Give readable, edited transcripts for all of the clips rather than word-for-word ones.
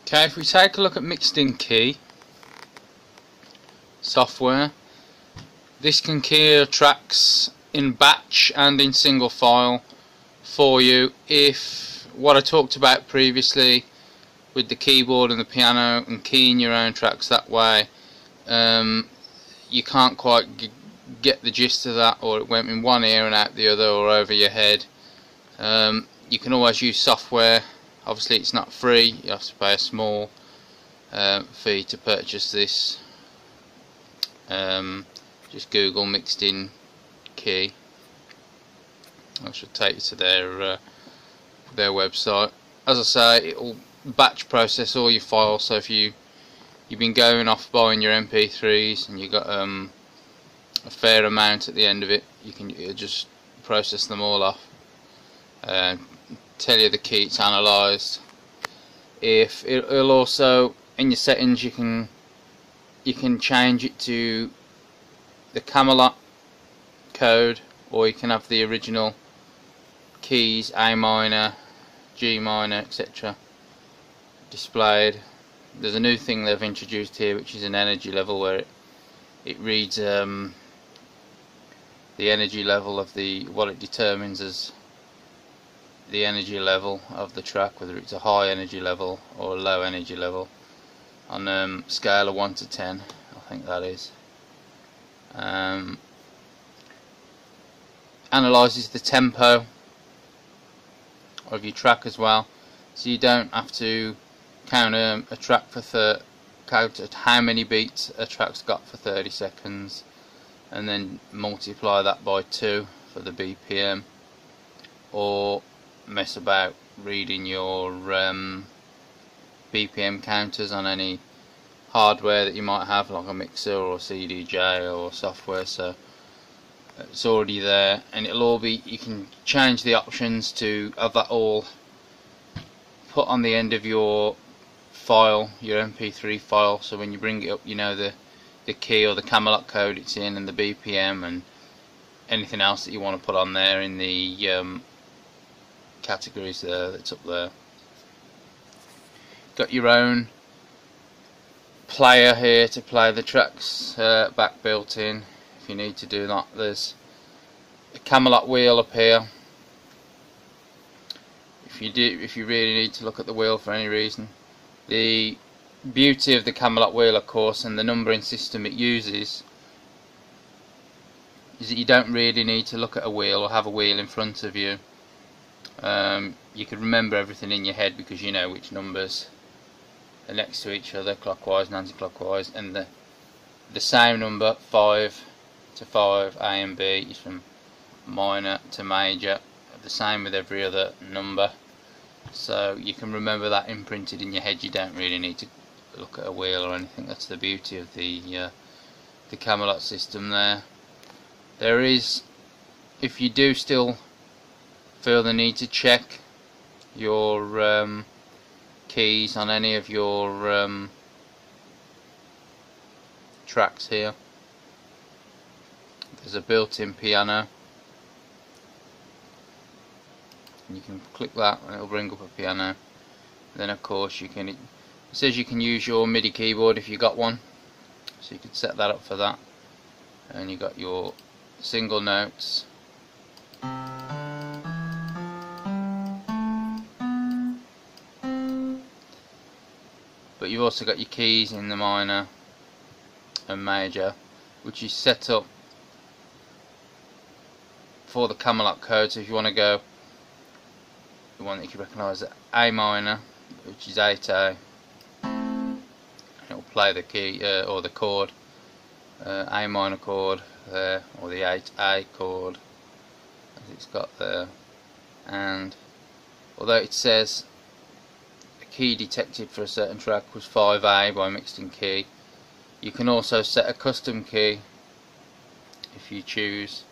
Okay, if we take a look at mixed in key software, this can key your tracks in batch and in single file for you. If what I talked about previously with the keyboard and the piano and keying your own tracks that way, you can't quite get the gist of that, or it went in one ear and out the other, or over your head. You can always use software. Obviously it's not free, you have to pay a small fee to purchase this. Just Google mixed in key. I should take you to their website. As I say, it will batch process all your files, so if you've been going off buying your MP3s and you got a fair amount at the end of it, it'll just process them all off. Tell you the key it's analysed. If it'll also, in your settings, you can change it to the Camelot code, or you can have the original keys, A minor, G minor, etc. displayed. There's a new thing they've introduced here, which is an energy level, where it reads the energy level of what it determines as the energy level of the track, whether it's a high energy level or a low energy level, on a scale of 1 to 10, I think that is. Analyses the tempo of your track as well, so you don't have to count a track count at how many beats a track's got for 30 seconds and then multiply that by 2 for the BPM, or mess about reading your BPM counters on any hardware that you might have, like a mixer or CDJ or software. So it's already there, and it'll all be, you can change the options to have that all put on the end of your file, your MP3 file, so when you bring it up, you know the key or the Camelot code it's in, and the BPM, and anything else that you want to put on there in the categories there that's up there. Got your own player here to play the tracks back built in if you need to do that. There's a Camelot wheel up here if you really need to look at the wheel for any reason. The beauty of the Camelot wheel, of course, and the numbering system it uses, is that you don't really need to look at a wheel or have a wheel in front of you. You can remember everything in your head because you know which numbers are next to each other, clockwise and anti-clockwise, and the same number, 5 to 5, A and B, is from minor to major, the same with every other number, so you can remember that imprinted in your head. You don't really need to look at a wheel or anything. That's the beauty of the Camelot system there. There is, if you do still feel the need to check your keys on any of your tracks here, there's a built-in piano, and you can click that and it'll bring up a piano. Then of course it says you can use your MIDI keyboard if you got one, so you could set that up for that, and you got your single notes. But you've also got your keys in the minor and major, which is set up for the Camelot code. So if you want to go the one that you can recognise, A minor, which is 8A, and it'll play the key or the chord, A minor chord there, or the 8A chord as it's got there. And although it says key detected for a certain track was 5A by mixed in key, you can also set a custom key if you choose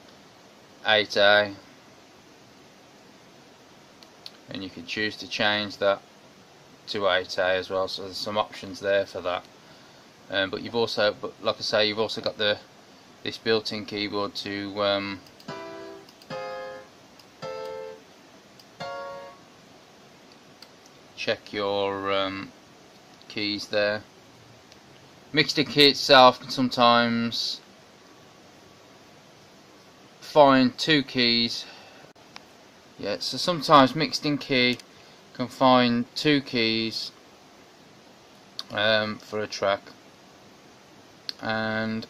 8A, and you can choose to change that to 8A as well, so there's some options there for that. But like I say, you've also got this built-in keyboard to check your keys there. Mixed-in key itself can sometimes find 2 keys. Yeah, so sometimes mixed-in key can find 2 keys for a track, and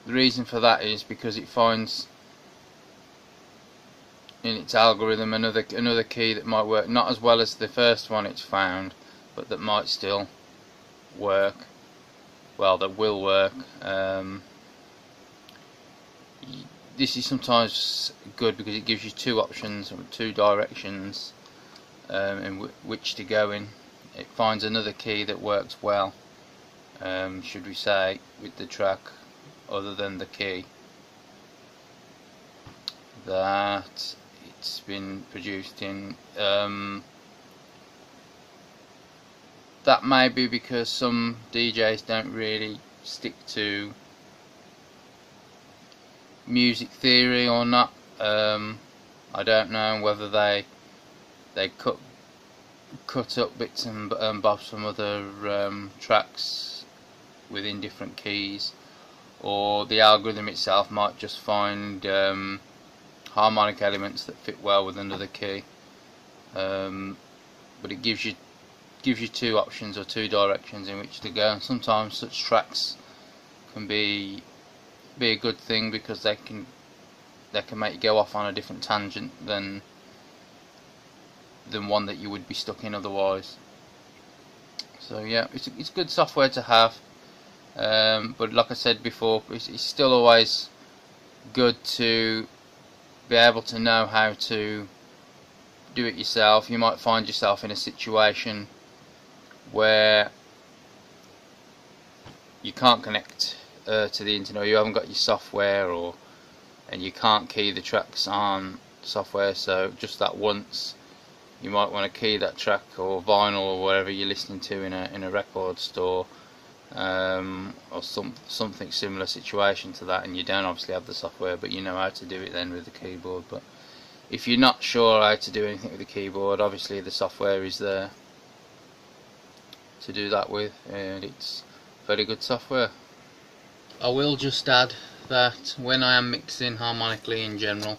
the reason for that is because it finds in its algorithm another key that might work not as well as the first one it's found, but that might still work. Well, that will work. This is sometimes good because it gives you 2 options or 2 directions in which to go in. It finds another key that works well, should we say, with the track other than the key that it's been produced in. That may be because some DJs don't really stick to music theory or not. I don't know whether they cut up bits and bobs from other tracks within different keys, or the algorithm itself might just find harmonic elements that fit well with another key. But it gives you 2 options or 2 directions in which to go, and sometimes such tracks can be a good thing because they can make you go off on a different tangent than one that you would be stuck in otherwise. So yeah, it's good software to have, but like I said before, it's still always good to be able to know how to do it yourself. You might find yourself in a situation where you can't connect to the internet, or you haven't got your software, and you can't key the tracks on software, so just that once you might want to key that track or vinyl or whatever you're listening to in a record store, or something similar situation to that, and you don't obviously have the software but you know how to do it then with the keyboard. But if you're not sure how to do anything with the keyboard, obviously the software is there to do that with, and it's very good software. I will just add that when I am mixing harmonically in general,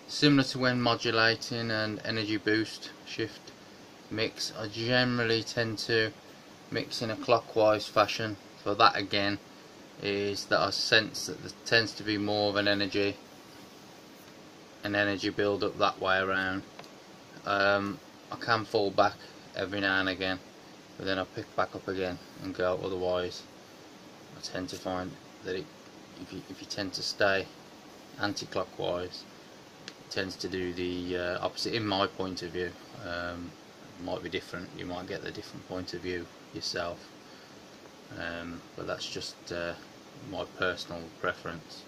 similar to when modulating and energy boost shift mix, I generally tend to mix in a clockwise fashion. For that again is that I sense that there tends to be more of an energy build up that way around. I can fall back every now and again, but then I pick back up again and go. Otherwise I tend to find that if you tend to stay anti-clockwise, it tends to do the opposite in my point of view. It might be different, you might get the different point of view yourself, but that's just my personal preference.